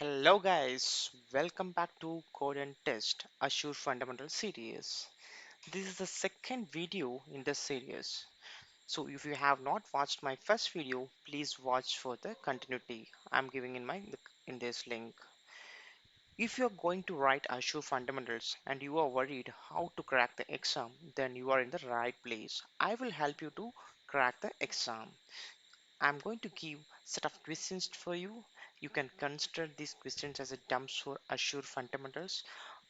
Hello guys, welcome back to Code and Test Azure Fundamental series. This is the second video in this series. So if you have not watched my first video, please watch for the continuity. I'm giving in this link. If you're going to write Azure Fundamentals and you are worried how to crack the exam, then you are in the right place. I will help you to crack the exam. I'm going to give set of questions for you. You can consider these questions as a dumps for Azure fundamentals.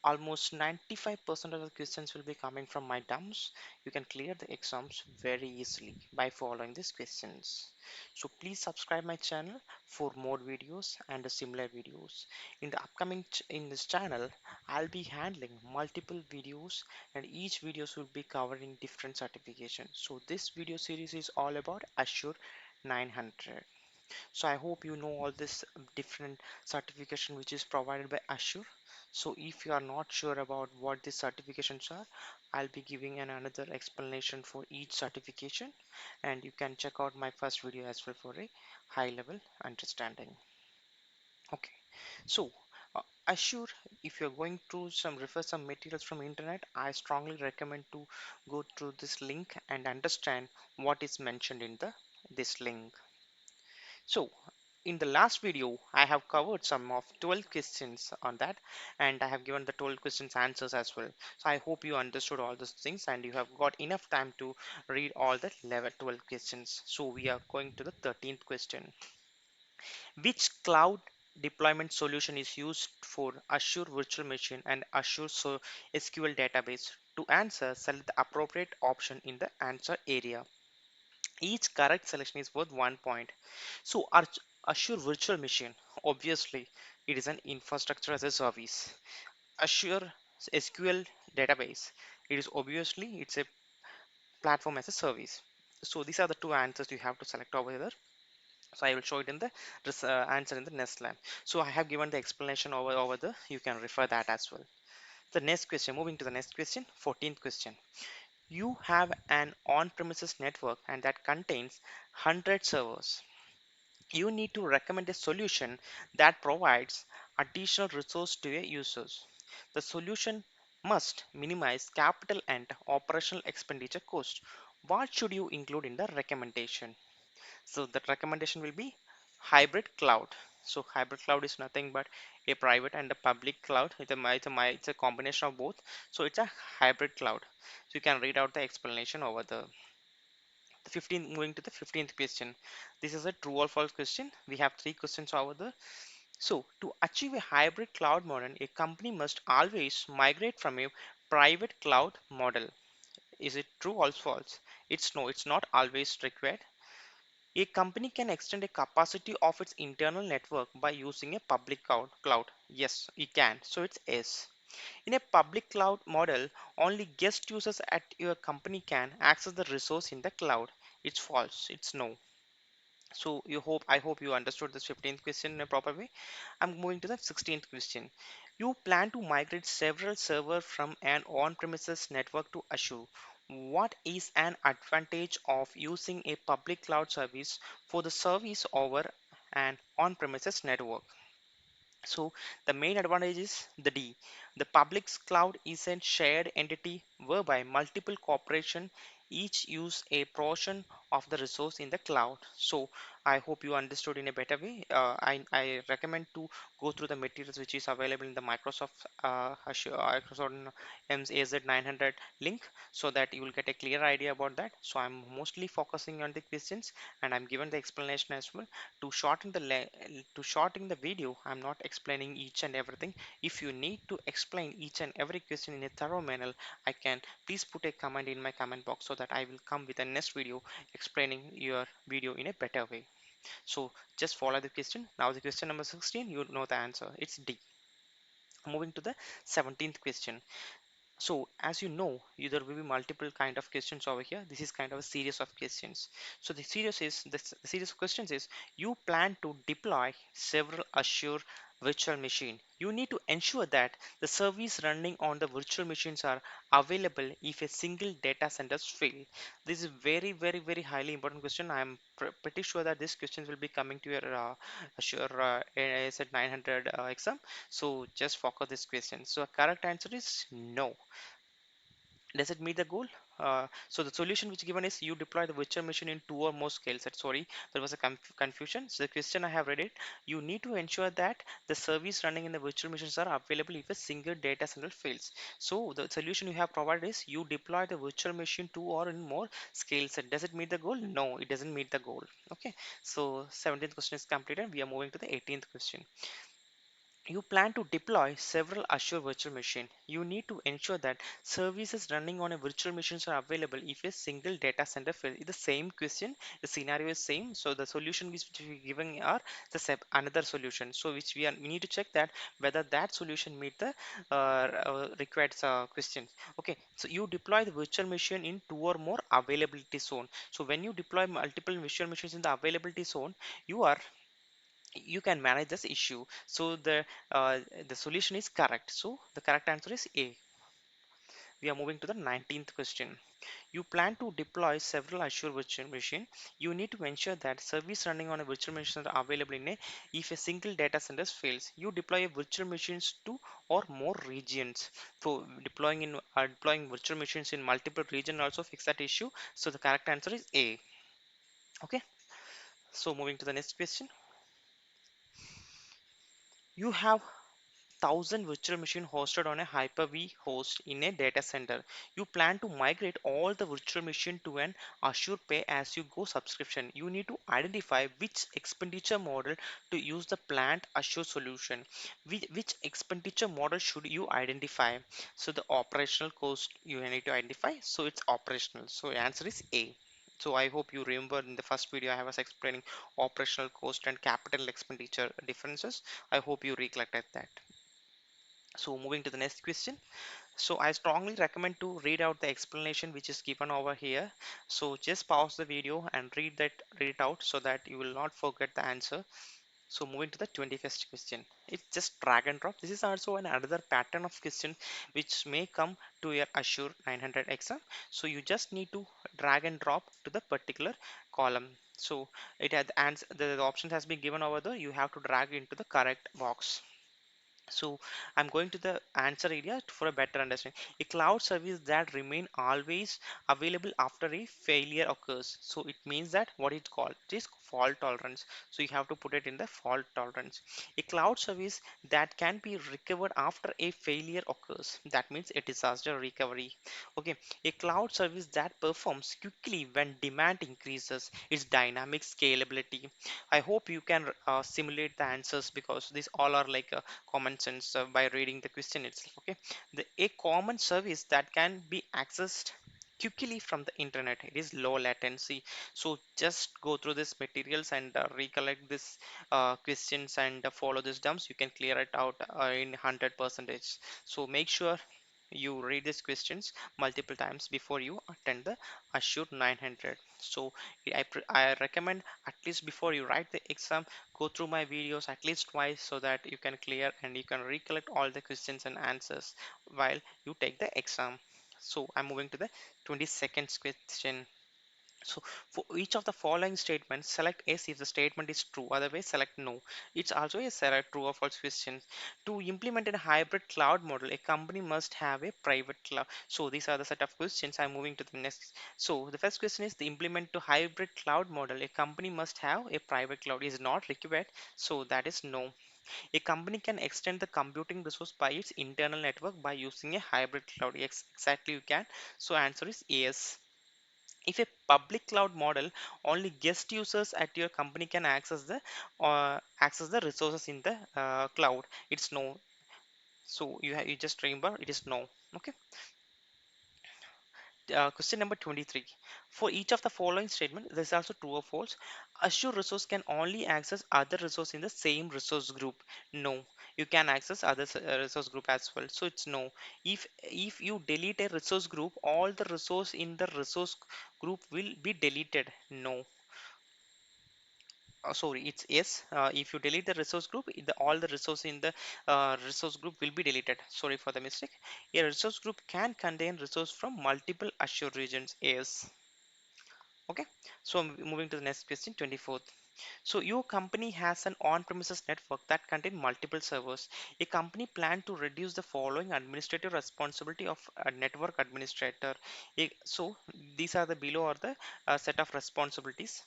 Almost 95% of the questions will be coming from my dumps. You can clear the exams very easily by following these questions. So please subscribe my channel for more videos and similar videos. In the upcoming in this channel, I'll be handling multiple videos and each videos will be covering different certifications. So this video series is all about Azure 900. So I hope you know all this different certification which is provided by Azure. So if you are not sure about what these certifications are, I'll be giving another explanation for each certification, and you can check out my first video as well for a high level understanding. Okay, so Azure, if you're going to some refer some materials from internet, I strongly recommend to go through this link and understand what is mentioned in the this link. So in the last video, I have covered some of 12 questions on that, and I have given the 12 questions answers as well. So I hope you understood all those things and you have got enough time to read all the level 12 questions. So we are going to the 13th question. Which cloud deployment solution is used for Azure Virtual Machine and Azure SQL database? To answer, select the appropriate option in the answer area. Each correct selection is worth 1 point. So Azure Virtual Machine, obviously, it is an infrastructure as a service. Azure SQL database, it is obviously it's a platform as a service. So these are the two answers you have to select over here. So I will show it in the answer in the next line. So I have given the explanation over the. You can refer that as well. The next question. Moving to the next question, 14th question. You have an on-premises network and that contains 100 servers. You need to recommend a solution that provides additional resource to your users. The solution must minimize capital and operational expenditure cost. What should you include in the recommendation? So the recommendation will be hybrid cloud. So hybrid cloud is nothing but a private and a public cloud. It's a combination of both. So it's a hybrid cloud. So you can read out the explanation over the 15th. Moving to the 15th question. This is a true or false question. We have three questions over there. So to achieve a hybrid cloud model, a company must always migrate from a private cloud model. Is it true or false? It's no, it's not always required. A company can extend a capacity of its internal network by using a public cloud. Yes, it can. So it's yes. In a public cloud model, only guest users at your company can access the resource in the cloud. It's false. It's no. So I hope you understood this 15th question in a proper way. I'm moving to the 16th question. You plan to migrate several servers from an on-premises network to Azure. What is an advantage of using a public cloud service for the service over an on-premises network? So the main advantage is the D. The public cloud is a shared entity whereby multiple corporations each use a portion of the resource in the cloud. So I hope you understood in a better way. I recommend to go through the materials which is available in the Microsoft Azure, Microsoft AZ900 link so that you will get a clear idea about that. So I'm mostly focusing on the questions and I'm given the explanation as well. To shorten the video, I'm not explaining each and everything. If you need to explain each and every question in a thorough manner, I can please put a comment in my comment box so that I will come with a next video explaining your video in a better way. So just follow the question. Now the question number 16, you know the answer. It's D. Moving to the 17th question. So as you know, there will be multiple kind of questions over here. This is kind of a series of questions. So the series of questions is, you plan to deploy several Azure virtual machine. You need to ensure that the service running on the virtual machines are available if a single data centers fail. This is very highly important question. I am pretty sure that this question will be coming to your sure ASAT 900 exam. So just focus this question. So correct answer is no. Does it meet the goal? So the solution which given is you deploy the virtual machine in two or more scale sets. Sorry, there was a confusion. So the question I have read it. You need to ensure that the service running in the virtual machines are available if a single data center fails. So the solution you have provided is you deploy the virtual machine two or in more scale set. Does it meet the goal? No, it doesn't meet the goal. Okay. So 17th question is completed. We are moving to the 18th question. You plan to deploy several Azure virtual machine. You need to ensure that services running on a virtual machines are available if a single data center fails. It's the same question, the scenario is same. So the solution which we given are the another solution. So which we need to check that whether that solution meet the required questions. Okay, so you deploy the virtual machine in two or more availability zone. So when you deploy multiple virtual machines in the availability zone, you are you can manage this issue. So the solution is correct. So the correct answer is A. We are moving to the 19th question. You plan to deploy several Azure virtual machine. You need to ensure that service running on a virtual machine are available in a if a single data center fails. You deploy a virtual machines to or more regions. So deploying virtual machines in multiple region also fix that issue. So the correct answer is A. Okay. So moving to the next question. You have 1,000 virtual machine hosted on a Hyper-V host in a data center. You plan to migrate all the virtual machine to an Azure Pay as you go subscription. You need to identify which expenditure model to use the planned Azure solution. Which expenditure model should you identify? So the operational cost you need to identify. So it's operational. So the answer is A. So I hope you remember in the first video I was explaining operational cost and capital expenditure differences. I hope you recollected that. So moving to the next question. So I strongly recommend to read out the explanation which is given over here. So just pause the video and read it out so that you will not forget the answer. So moving to the 21st question. It's just drag and drop. This is also another pattern of question which may come to your Azure 900 exam. So you just need to drag and drop to the particular column. So it had the answer, the options has been given over there. You have to drag into the correct box. So I'm going to the answer area for a better understanding. A cloud service that remain always available after a failure occurs. So it means that what it's called, it is fault tolerance. So you have to put it in the fault tolerance. A cloud service that can be recovered after a failure occurs. That means a disaster recovery. Okay, a cloud service that performs quickly when demand increases. Its dynamic scalability. I hope you can simulate the answers because these all are like common sense by reading the question itself. Okay, a common service that can be accessed quickly from the internet, it is low latency. So just go through this materials and recollect this questions and follow these dumps. You can clear it out in 100 percentage. So make sure you read these questions multiple times before you attend the Azure 900. So I recommend at least before you write the exam, go through my videos at least twice so that you can clear and you can recollect all the questions and answers while you take the exam. So I'm moving to the 22nd question. So for each of the following statements, select yes if the statement is true, otherwise select no. It's also a select true or false question. To implement a hybrid cloud model, a company must have a private cloud. So these are the set of questions. I'm moving to the next. So the first question is the implement to hybrid cloud model, a company must have a private cloud is not required. So that is no. A company can extend the computing resource by its internal network by using a hybrid cloud. Yes, exactly you can. So answer is yes. If a public cloud model, only guest users at your company can access the resources in the cloud, it's no. So you just remember it is no. Okay. Question number 23. For each of the following statement, this is also true or false. Azure resource can only access other resource in the same resource group. No, you can access other resource group as well. So it's no. If you delete a resource group, all the resource in the resource group will be deleted. No. sorry, it's yes. If you delete the resource group, all the resource in the resource group will be deleted. Sorry for the mistake. A resource group can contain resource from multiple Azure regions. Yes. Okay. So moving to the next question, 24th. So your company has an on-premises network that contain multiple servers. A company plan to reduce the following administrative responsibility of a network administrator. So these are the below are the set of responsibilities.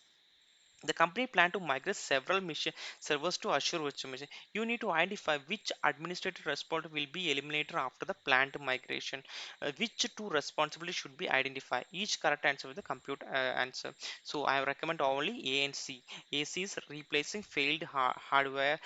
The company plan to migrate several mission servers to Azure Virtual Machine. You need to identify which administrative responsibility will be eliminated after the planned migration. Which two responsibilities should be identified. Each correct answer with the compute answer. So I recommend only A and C. AC is replacing failed hardware,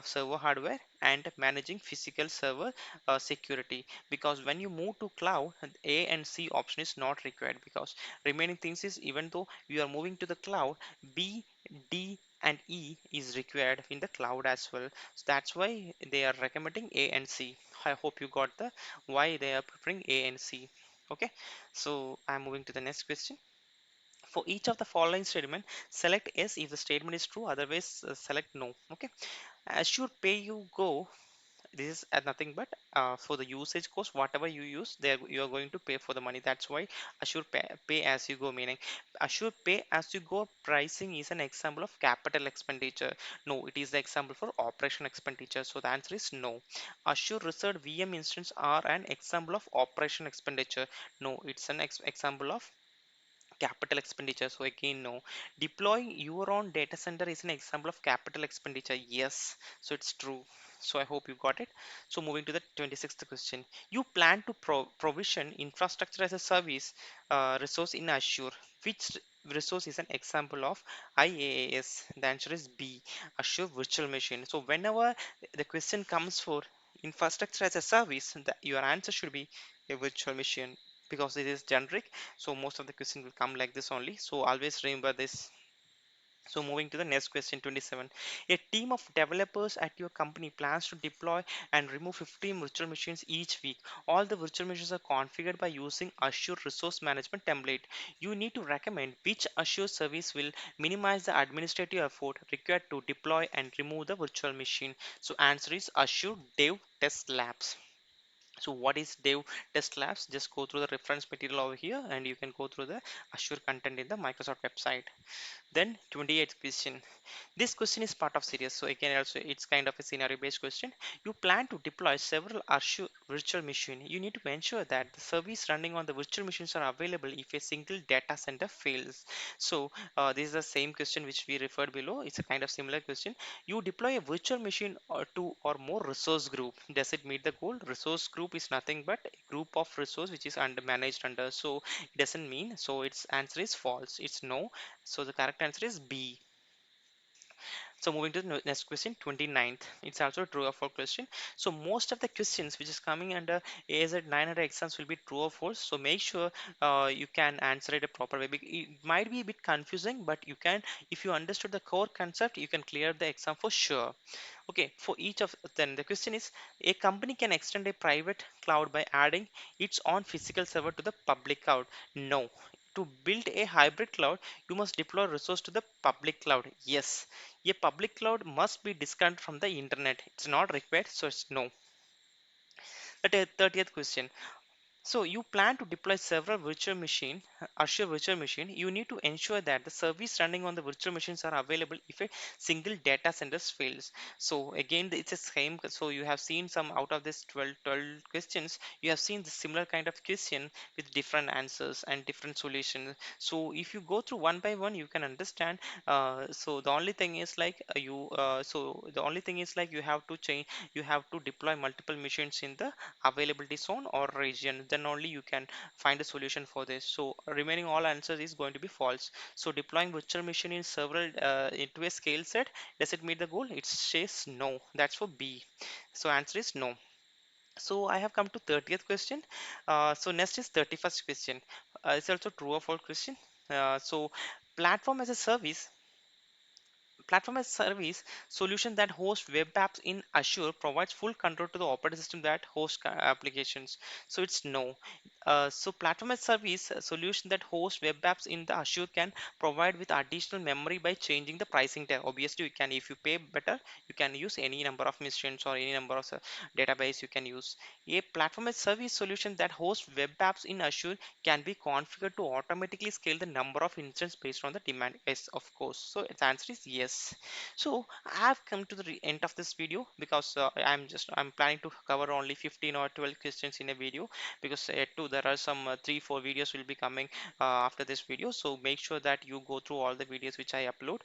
server hardware, and managing physical server security. Because when you move to cloud, A and C option is not required, because remaining things is, even though you are moving to the cloud, B, D and E is required in the cloud as well. So that's why they are recommending A and C. I hope you got the why they are preferring A and C. Okay, so I'm moving to the next question. For each of the following statement, select yes if the statement is true, otherwise select no. Okay, Azure Pay You Go, this is nothing but for the usage cost, whatever you use there you are going to pay for the money. That's why Azure pay as you go, meaning Azure Pay as you go pricing is an example of capital expenditure. No, it is the example for operation expenditure, so the answer is no. Azure reserved VM instance are an example of operation expenditure. No, it's an example of capital expenditure, so again no. Deploying your own data center is an example of capital expenditure. Yes, so it's true. So I hope you got it. So moving to the 26th question. You plan to provision infrastructure as a service resource in Azure. Which resource is an example of IaaS? The answer is B, Azure virtual machine. So whenever the question comes for infrastructure as a service, your answer should be a virtual machine, because it is generic. So most of the question will come like this only, so always remember this. So moving to the next question, 27. A team of developers at your company plans to deploy and remove 15 virtual machines each week. All the virtual machines are configured by using Azure Resource Management template. You need to recommend which Azure service will minimize the administrative effort required to deploy and remove the virtual machine. So answer is Azure Dev Test Labs. So what is Dev Test Labs? Just go through the reference material over here and you can go through the Azure content in the Microsoft website. Then 28th question. This question is part of series, so again also it's kind of a scenario based question. You plan to deploy several Azure virtual machine. You need to ensure that the service running on the virtual machines are available if a single data center fails. So this is the same question which we referred below. It's a kind of similar question. You deploy a virtual machine or two or more resource group. Does it meet the goal? Resource group is nothing but a group of resource which is under managed under. So it doesn't mean. So its answer is false. It's no. So the correct answer is B. So moving to the next question, 29th. It's also a true or false question. So most of the questions which is coming under AZ 900 exams will be true or false. So make sure you can answer it a proper way. It might be a bit confusing, but you can, if you understood the core concept, you can clear the exam for sure. Okay, for each of then the question is, a company can extend a private cloud by adding its own physical server to the public cloud. No. To build a hybrid cloud, you must deploy resource to the public cloud. Yes. A public cloud must be disconnected from the internet. It's not required, so it's no. The 30th question. So you plan to deploy several virtual machine, Azure virtual machine. You need to ensure that the service running on the virtual machines are available if a single data center fails. So again, it's the same. So you have seen some out of this 12 questions. You have seen the similar kind of question with different answers and different solutions. So if you go through one by one, you can understand. So the only thing is like the only thing is like you have to change. You have to deploy multiple machines in the availability zone or region, then only you can find a solution for this. So remaining all answers is going to be false. So deploying virtual machine in several into a scale set, does it meet the goal? It says no. That's for B. So answer is no. So I have come to 30th question. So next is 31st question. It's also true or false question. So platform as a service, platform as service solution that hosts web apps in Azure provides full control to the operating system that hosts applications. So it's no. So platform as service a solution that hosts web apps in the Azure can provide with additional memory by changing the pricing tag. Obviously, you can, if you pay better, you can use any number of machines or any number of database you can use. A platform as service solution that hosts web apps in Azure can be configured to automatically scale the number of instances based on the demand. Yes, of course. So its answer is yes. So I have come to the end of this video because I'm planning to cover only 15 or 12 questions in a video, because too there are some 3 4 videos will be coming after this video. So make sure that you go through all the videos which I upload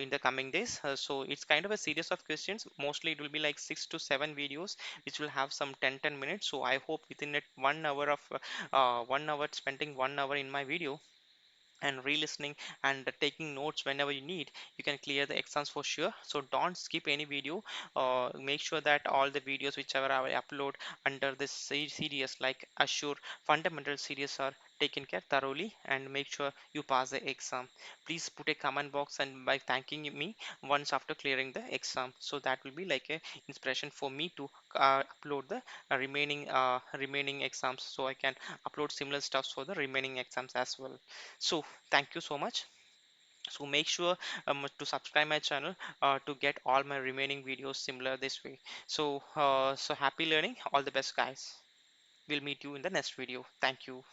in the coming days. So it's kind of a series of questions. Mostly it will be like 6 to 7 videos which will have some 10 minutes. So I hope within it 1 hour of 1 hour, spending 1 hour in my video and re-listening and taking notes whenever you need, you can clear the exams for sure. So don't skip any video. Make sure that all the videos whichever I upload under this series like Azure fundamental series are taken care thoroughly, and make sure you pass the exam. Please put a comment box and by thanking me once after clearing the exam, so that will be like a inspiration for me to upload the remaining exams, so I can upload similar stuff for the remaining exams as well. So thank you so much. So make sure to subscribe my channel to get all my remaining videos similar this way. So happy learning, all the best guys. We'll meet you in the next video. Thank you.